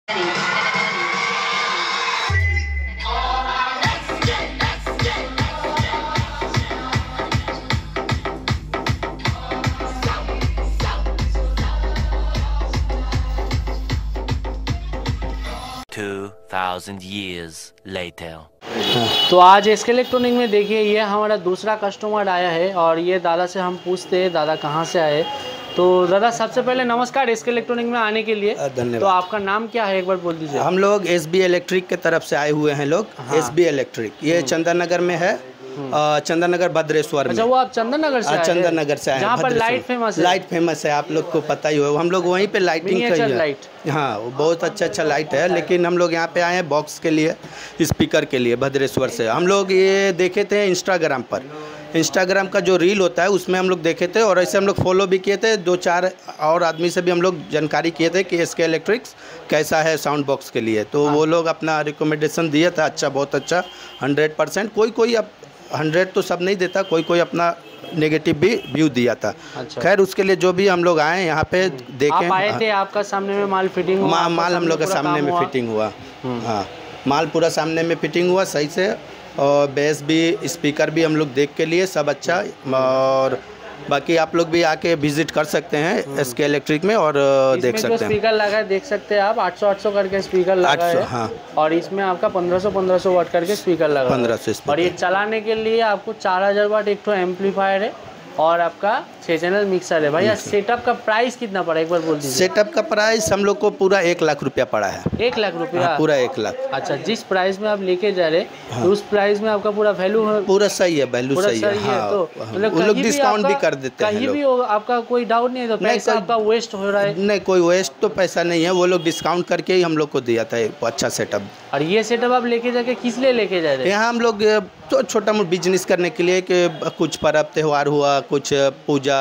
2,000 years later. तो आज SK electronic में देखिए ये हमारा दूसरा कस्टमर आया है और ये दादा से हम पूछते हैं दादा कहाँ से आए। तो दादा सबसे पहले नमस्कार एसके इलेक्ट्रॉनिक में आने के लिए। धन्यवाद। तो आपका नाम क्या है एक बार बोल दीजिए। हम लोग एसबी इलेक्ट्रिक के तरफ से आए हुए हैं लोग। हाँ। एसबी इलेक्ट्रिक ये चंदन नगर में है। चंदन नगर भद्रेश्वर में। अच्छा वो आप चंदन नगर से आए हैं? चंदन नगर से आए हैं। जहाँ पर लाइट फेमस है। लाइट फेमस है, आप लोग को पता ही हो। हम लोग वहीं पे लाइटिंग कर रहे हैं। हाँ वो बहुत अच्छा लाइट है, लेकिन हम लोग यहाँ पे आए हैं बॉक्स के लिए, स्पीकर के लिए भद्रेश्वर से। हम लोग ये देखे थे इंस्टाग्राम पर, इंस्टाग्राम का जो रील होता है उसमें हम लोग देखे थे और ऐसे हम लोग फॉलो भी किए थे। 2-4 और आदमी से भी हम लोग जानकारी किए थे कि एसके इलेक्ट्रिक्स कैसा है साउंड बॉक्स के लिए। तो वो लोग अपना रिकमेंडेशन दिया था, अच्छा बहुत अच्छा 100%। कोई अब 100 तो सब नहीं देता, कोई अपना नेगेटिव भी व्यू दिया था। अच्छा। खैर उसके लिए जो भी हम लोग आए यहाँ पे देखें। आप आए थे, आपका सामने में माल फिटिंग हुआ? माल हम लोग के सामने में फिटिंग हुआ। हाँ माल पूरा सामने में फिटिंग हुआ सही से, और बेस भी स्पीकर भी हम लोग देख के लिए सब अच्छा। और बाकी आप लोग भी आके विजिट कर सकते हैं एसके इलेक्ट्रिक में और देख सकते हैं। स्पीकर लगा है देख सकते हैं आप, 800 करके स्पीकर लगा है। हाँ। और इसमें आपका 1500 वाट करके स्पीकर लगा है। 1500। और ये चलाने के लिए आपको 4000 वाट एक तो एम्पलीफायर है और आपका 6 चैनल मिक्सर है। भैया सेटअप का प्राइस कितना पड़ा एक बार बोल दीजिए। सेटअप का प्राइस हम लोग को पूरा 1 लाख रुपया पड़ा है। 1 लाख रुपया? हाँ, पूरा 1 लाख। अच्छा, जिस प्राइस में आप लेके जा रहे हैं तो उस प्राइस में आपका पूरा वैल्यू है? पूरा सही है, वैल्यू सही है। हाँ, तो मतलब लोग डिस्काउंट भी कर देते हैं। कहीं भी आपका कोई डाउट नहीं है तो पैसा आपका वेस्ट हो रहा है? नहीं कोई वेस्ट तो पैसा नहीं है, वो लोग डिस्काउंट करके ही हम लोग को दिया था अच्छा सेटअप। और ये सेटअप आप लेके जाके किस लिए लेके जा रहे हैं? यहाँ हम लोग तो छोटा मोटा बिजनेस करने के लिए कि कुछ पर्व त्यौहार हुआ, कुछ पूजा,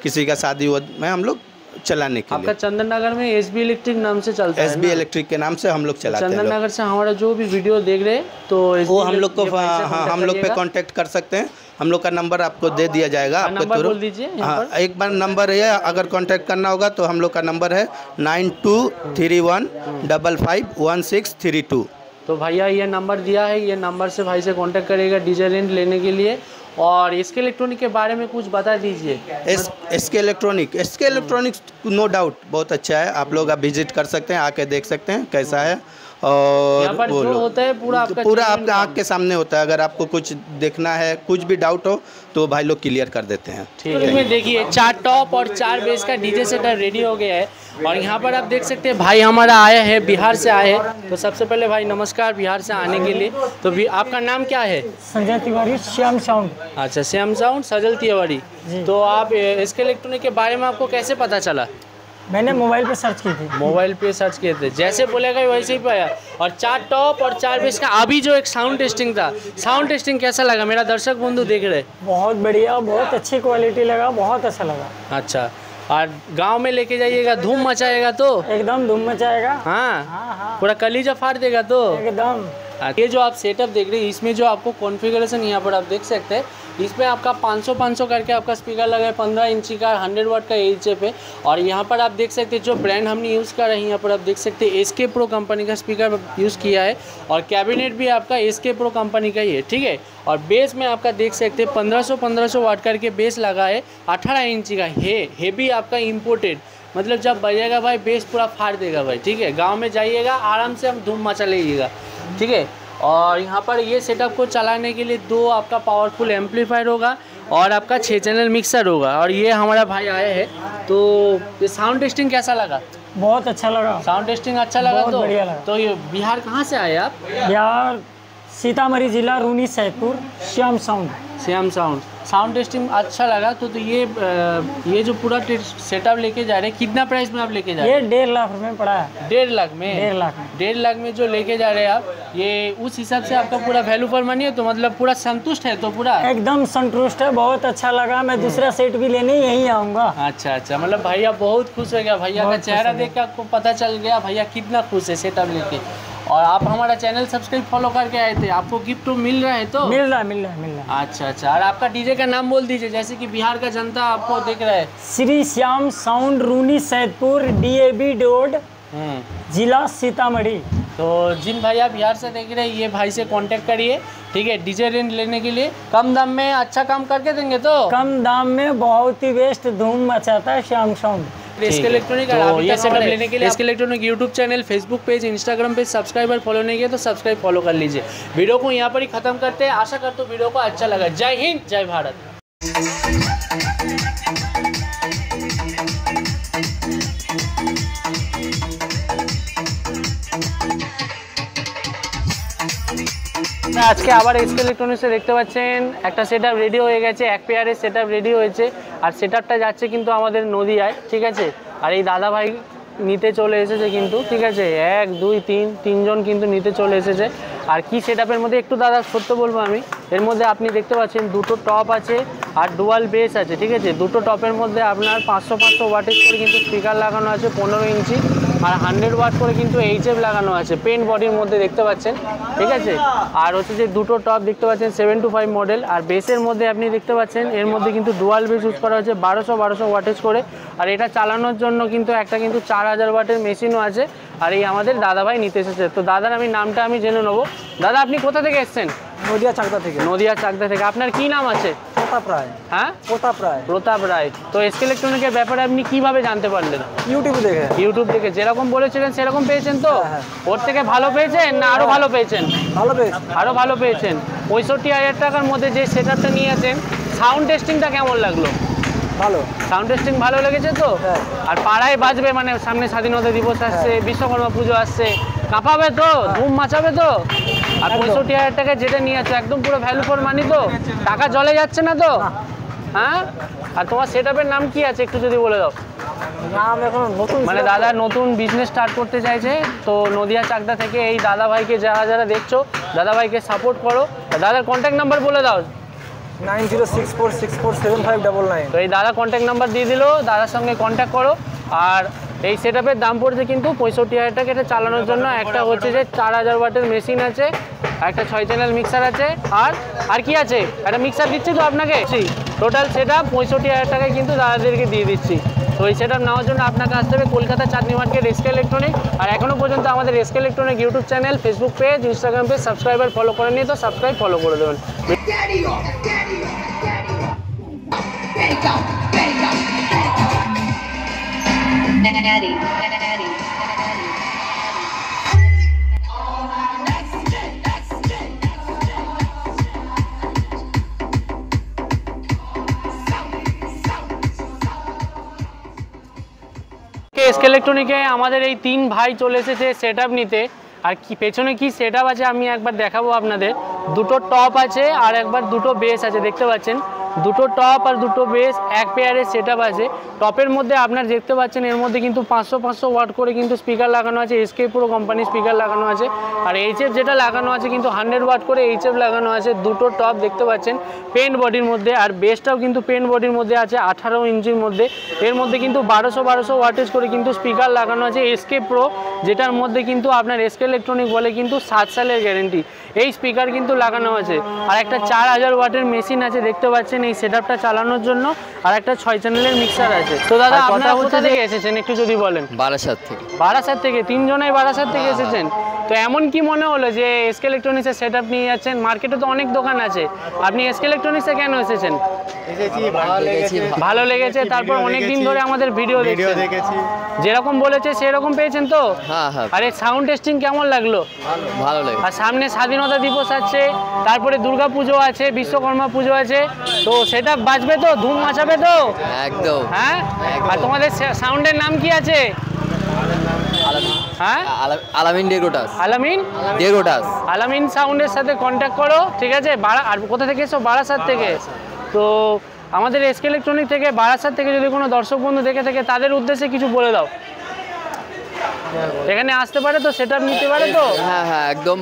किसी का शादी हुआ, मैं हम लोग चलाने के लिए। आपका चंदन नगर में एसबी इलेक्ट्रिक नाम से चलता है? एसबी इलेक्ट्रिक के नाम से हम लोग चलाते हैं। चंदन नगर से हमारा जो भी वीडियो देख रहे हैं तो वो हम लोग को हम लोग पे कांटेक्ट कर सकते हैं। हम लोग का नंबर आपको दे दिया जाएगा। आपको नंबर बोल दीजिए। हाँ एक बार नंबर है, अगर कांटेक्ट करना होगा तो हम लोग का नंबर है 9231551632। तो भैया ये नंबर दिया है, ये नंबर से भाई से कांटेक्ट करेगा डीजे रेंट लेने के लिए। और एसके इलेक्ट्रॉनिक के बारे में कुछ बता दीजिए। एसके इलेक्ट्रॉनिक्स नो डाउट बहुत अच्छा है। आप लोग विजिट कर सकते हैं, आके देख सकते हैं कैसा है। और यहाँ पर जो होता है पूरा आपके आँख के सामने होता है। अगर आपको कुछ देखना है, कुछ भी डाउट हो तो भाई लोग क्लियर कर देते हैं। ठीक है। देखिए 4 टॉप और 4 बेस का डीजे सेटअप रेडी हो गया है और यहाँ पर आप देख सकते हैं भाई हमारा आया है, बिहार से आए हैं। तो सबसे पहले भाई नमस्कार बिहार से आने के लिए। तो भी आपका नाम क्या है? संजय तिवारी, श्याम साउंड। अच्छा श्याम साउंड, सजल तिवारी। तो आप एसके इलेक्ट्रॉनिक के बारे में आपको कैसे पता चला? मैंने मोबाइल पे सर्च की थी। मोबाइल पे सर्च किए थे, जैसे बोलेगा वैसे ही पाया। और 4 टॉप और 4 बेस का अभी जो एक साउंड टेस्टिंग था, साउंड टेस्टिंग कैसा लगा? मेरा दर्शक बंधु देख रहे। बहुत बढ़िया, बहुत अच्छी क्वालिटी लगा, बहुत अच्छा लगा। अच्छा, और गांव में लेके जाइएगा धूम मचाएगा तो? एकदम धूम मचाएगा। हाँ, पूरा कलीजा फाड़ देगा तो एकदम। ये जो आप सेटअप देख रहे हैं इसमें जो आपको कॉन्फ़िगरेशन यहाँ पर आप देख सकते हैं, इसमें आपका 500 करके आपका स्पीकर लगा है, 15 इंची का 100 वाट का एचएफ है। और यहाँ पर आप देख सकते हैं जो ब्रांड हमने यूज़ कर रहे हैं, यहाँ पर आप देख सकते हैं एसके प्रो कंपनी का स्पीकर यूज़ किया है और कैबिनेट भी आपका एसके प्रो कंपनी का ही है। ठीक है। और बेस में आपका देख सकते हैं 1500 वाट करके बेस लगा है, 18 इंची का है भी आपका इम्पोर्टेड। मतलब जब बजेगा भाई बेस पूरा फाड़ देगा भाई। ठीक है। गाँव में जाइएगा आराम से हम धूम मचा लीजिएगा। ठीक है। और यहाँ पर ये सेटअप को चलाने के लिए 2 आपका पावरफुल एम्पलीफायर होगा और आपका 6 चैनल मिक्सर होगा। और ये हमारा भाई आए हैं। तो ये साउंड टेस्टिंग कैसा लगा? बहुत अच्छा लगा। साउंड टेस्टिंग अच्छा लगा? बहुत बढ़िया लगा। तो ये बिहार कहाँ से आए आप? बिहार सीतामढ़ी जिला, Runni Saidpur, Shyam sound. Shyam sound testing अच्छा लगा। तो ये जो पूरा सेटअप लेके जा रहे हैं, कितना प्राइस में आप लेके जा रहे हैं? ये 1.5 लाख रुपए में पड़ा है। 1.5 लाख में? 1.5 लाख में जो लेके जा रहे हैं आप, ये उस हिसाब से आपका पूरा वैल्यू फॉर मनी है। तो मतलब पूरा संतुष्ट है? तो पूरा एकदम संतुष्ट है, बहुत अच्छा लगा। मैं दूसरा सेट भी लेने यहीं आऊँगा। अच्छा, मतलब भैया बहुत खुश हो गया। भैया का चेहरा देख के आपको पता चल गया भैया कितना खुश है सेटअप लेके। और आप हमारा चैनल सब्सक्राइब फॉलो करके आए थे, आपको गिफ्ट मिल रहा है? तो मिल रहा है। अच्छा। और आपका डीजे का नाम बोल दीजिए, जैसे कि बिहार का जनता आपको देख रहा है। Shri Shyam sound, Runni Saidpur, DAB road, जिला सीतामढ़ी। तो जिन भाई आप बिहार से देख रहे हैं, ये भाई से कांटेक्ट करिए, ठीक है। डीजे रेंज लेने के लिए कम दाम में अच्छा काम करके देंगे। तो कम दाम में बहुत ही बेस्ट धूम मचाता है श्याम साउंड। एसके इलेक्ट्रॉनिक तो ये सेटअप लेने के लिए SK electronic YouTube channel, Facebook page, Instagram page subscriber follow नहीं किया तो सब्सक्राइब फॉलो कर लीजिए। वीडियो को यहाँ पर ही खत्म करते हैं। आशा करता हूँ वीडियो को अच्छा लगा। जय हिंद, जय भारत। আজকে আবার এসকে ইলেকট্রনিক্সে দেখতে পাচ্ছেন একটা সেটআপ রেডি হয়ে গেছে, এক পেয়ারের সেটআপ রেডি হয়েছে। আর সেটআপটা যাচ্ছে কিন্তু আমাদের নদিয়ায়, ঠিক আছে। আর এই দাদা ভাই নিতে চলে এসেছে কিন্তু, ঠিক আছে। 1 2 3 তিনজন কিন্তু নিতে চলে এসেছে। আর কি সেটআপের মধ্যে একটু দাদা সত্য বলবো আমি, এর মধ্যে আপনি দেখতে পাচ্ছেন দুটো টপ আছে আর ডুয়াল বেস আছে, ঠিক আছে। দুটো টপের মধ্যে আপনার 500 ওয়াটেজ করে কিন্তু স্পিকার লাগানো আছে 15 ইঞ্চি, আর 100 ওয়াট করে কিন্তু এইচএফ লাগানো আছে পেন্ট বডির মধ্যে দেখতে পাচ্ছেন, ঠিক আছে। আর হচ্ছে যে দুটো টপ দেখতে পাচ্ছেন 725 মডেল। আর বেসের মধ্যে আপনি দেখতে পাচ্ছেন এর মধ্যে কিন্তু ডুয়াল বেস ইউজ করা হচ্ছে 1200 ওয়াটেজ করে। আর এটা চালানোর জন্য কিন্তু একটা কিন্তু 4000 ওয়াটের মেশিনও আছে। আর এই আমাদের দাদাভাই নিতে এসেছে। তো দাদার আমি নামটা আমি জেনে নেবো। দাদা আপনি কোথা থেকে এসেছেন? নদিয়া চাকদা থেকে। নদিয়া চাকদা থেকে। আপনার কি নাম আছে? প্রতাপ রায়। হ্যাঁ, প্রতাপ রায়। প্রতাপ রায়। তো এসকে ইলেকট্রনিকের ব্যাপারে আপনি কিভাবে জানতে পারলেন? ইউটিউব দেখে। ইউটিউব দেখে। যেরকম বলেছিলেন সেরকম পেয়েছেন তো? হ্যাঁ। ওর থেকে ভালো পেয়েছেন না আরও ভালো পেয়েছেন? ভালো পেয়েছেন। আরও ভালো পেয়েছেন। 65,000 টাকার মধ্যে যে সেটআপটা নিয়েছেন, সাউন্ড টেস্টিংটা কেমন লাগলো? ভালো। সাউন্ড টেস্টিং ভালো লেগেছে তো? হ্যাঁ। আর পাড়ায় বাজবে, মানে সামনে স্বাধীনতা দিবস আসছে, বিশ্বকর্মা পুজো আসছে, কাঁপাবে তো, ধুম মাচাবে তো? আর 65,000 টাকা যেটা নিয়েছো একদম পুরো ভ্যালু ফর মানি তো? টাকা জলে যাচ্ছে না তো? হ্যাঁ। আর তোমার সেটআপের নাম কি আছে একটু যদি বলে দাও। নাম এখন নতুন, মানে দাদা নতুন বিজনেস স্টার্ট করতে চাইছে। তো নদিয়া চাকদা থেকে এই দাদা ভাইকে যারা যারা দেখছো, দাদা ভাইকে সাপোর্ট করো। দাদার কন্ট্যাক্ট নাম্বার বলে দাও। 9064647599। তো এই দাদা কন্ট্যাক্ট নাম্বার দিয়ে দিল, দাদার সঙ্গে কন্ট্যাক্ট করো। আর এই সেটআপের দাম পড়ছে কিন্তু 65,000 টাকা। এটা চালানোর জন্য একটা হচ্ছে যে 4000 ওয়াটের মেশিন আছে, একটা 6 চ্যানেল মিক্সার আছে, আর কি আছে, একটা মিক্সার দিচ্ছি তো আপনাকে। টোটাল সেটআপ 65,000 টাকায় কিন্তু দাদাদেরকে দিয়ে দিচ্ছি। তো এই সেটআপ নেওয়ার জন্য আপনাকে আসতে হবে কলকাতা চাঁদনি মার্কেট এসকে ইলেকট্রনিক। আর এখনও পর্যন্ত আমাদের SK electronic YouTube channel, Facebook page, Instagram page subscriber follow করে নিয়ে তো সাবস্ক্রাইব ফলো করে দেবেন। এসকে ইলেকট্রনিকে আমাদের এই 3 ভাই চলে এসেছে সেটআপ নিতে। আর কি পেছনে কি সেটআপ আছে আমি একবার দেখাবো আপনাদের। দুটো টপ আছে আর একবার দুটো বেস আছে, দেখতে পাচ্ছেন। দুটো টপ আর দুটো বেস, এক পেয়ারের সেটআপ আছে। টপের মধ্যে আপনার দেখতে পাচ্ছেন এর মধ্যে কিন্তু 500 ওয়াট করে কিন্তু স্পিকার লাগানো আছে, এসকে প্রো কোম্পানির স্পিকার লাগানো আছে। আর এইচএফ যেটা লাগানো আছে কিন্তু 100 ওয়াট করে এইচএফ লাগানো আছে। দুটো টপ দেখতে পাচ্ছেন পেন্ট বডির মধ্যে, আর বেসটাও কিন্তু পেন্ট বডির মধ্যে আছে 18 ইঞ্চির মধ্যে। এর মধ্যে কিন্তু 1200 ওয়াটেজ করে কিন্তু স্পিকার লাগানো আছে এসকে প্রো, যেটার মধ্যে কিন্তু আপনার এসকে ইলেকট্রনিক বলে কিন্তু 7 সালের গ্যারেন্টি। এই স্পিকার কিন্তু লাগানো আছে। আর একটা 4000 ওয়াটের মেশিন আছে দেখতে পাচ্ছেন এই সেটআপটা চালানোর জন্য। আর একটা 6 চ্যানেলের মিক্সার আছে। তো দাদা আপনারা কোথা থেকে এসেছেন একটু যদি বলেন? বারাসাত থেকে। বারাসাত থেকে? তিনজনেই বারাসাত থেকে এসেছেন। তো এমন কি মনে হলো যে এসকে ইলেকট্রনিক্সের সেটআপ নিয়ে যাচ্ছেন? মার্কেটে তো অনেক দোকান আছে, আপনি এসকে ইলেকট্রনিক্সে কেন এসেছেন? ভালো লেগেছে। তারপর অনেক দিন ধরে আমাদের ভিডিও দেখেছি, যেরকম বলেছে সেরকম পেয়েছেন তো? হ্যাঁ হ্যাঁ। আরে সাউন্ড টেস্টিং কেমন লাগলো? ভালো লাগে। আর সামনে স্বাধীনতা দিবস আছে, তারপরে দুর্গা পুজো আছে, বিশ্বকর্মা পুজো আছে, তো সেটা বাজবে তো, ধুম মাচাবে তো? একদম। হ্যাঁ। আর তোমাদের সাউন্ডের নাম কি আছে? হ্যাঁ, আলামিন ডেগোটাস। আলামিন ডেগোটাস। আলামিন সাউন্ডের সাথে কন্ট্যাক্ট করো, ঠিক আছে। আর কোথা থেকে এসো? বারাসাত থেকে। তো আমাদের এসকে ইলেকট্রনিক থেকে বারাসাত থেকে যদি কোনো দর্শক বন্ধু দেখে থাকে তাদের উদ্দেশ্যে কিছু বলে দাও। এখানে আসতে পারে তো, সেটআপ নিতে পারে তো? হ্যাঁ হ্যাঁ একদম,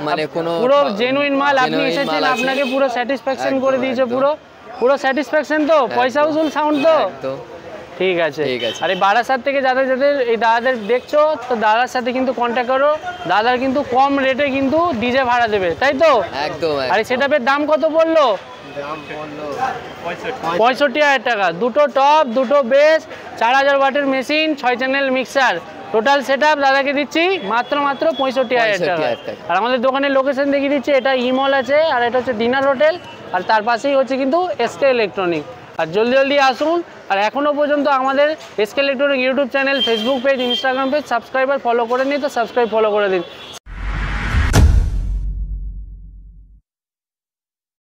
মানে কোনো পুরো জেনুইন মাল। আপনি এসেছেন, আপনাকে পুরো স্যাটিসফ্যাকশন করে দিয়েছে, পুরো স্যাটিসফ্যাকশন তো? পয়সা উসুল সাউন্ড তো? ঠিক আছে। আর এই বারাসাত থেকে যাদের এই দাদাদের দেখছো, তো দাদার সাথে কিন্তু কন্ট্যাক্ট করো। দাদার কিন্তু কম রেটে কিন্তু ডিজে ভাড়া দেবে, তাই তো? একদম। আর সেটআপের দাম কত বললো? 65,000 টাকা। দুটো টপ, দুটো বেস, 4000 ওয়াটের machine, 6 channel mixer, total setup দাদাকে দিচ্ছি মাত্র 65,000 টাকা। আর আমাদের দোকানের লোকেশন দেখিয়ে দিচ্ছি, এটা ইমল আছে আর এটা হচ্ছে ডিনার হোটেল, আর তার পাশেই হচ্ছে কিন্তু এসকে ইলেকট্রনিক। আর জলদি আসুন। আর এখনও পর্যন্ত আমাদের SK electronic YouTube channel, Facebook page, Instagram page subscriber follow করে নিই, তো সাবস্ক্রাইব ফলো করে দিন।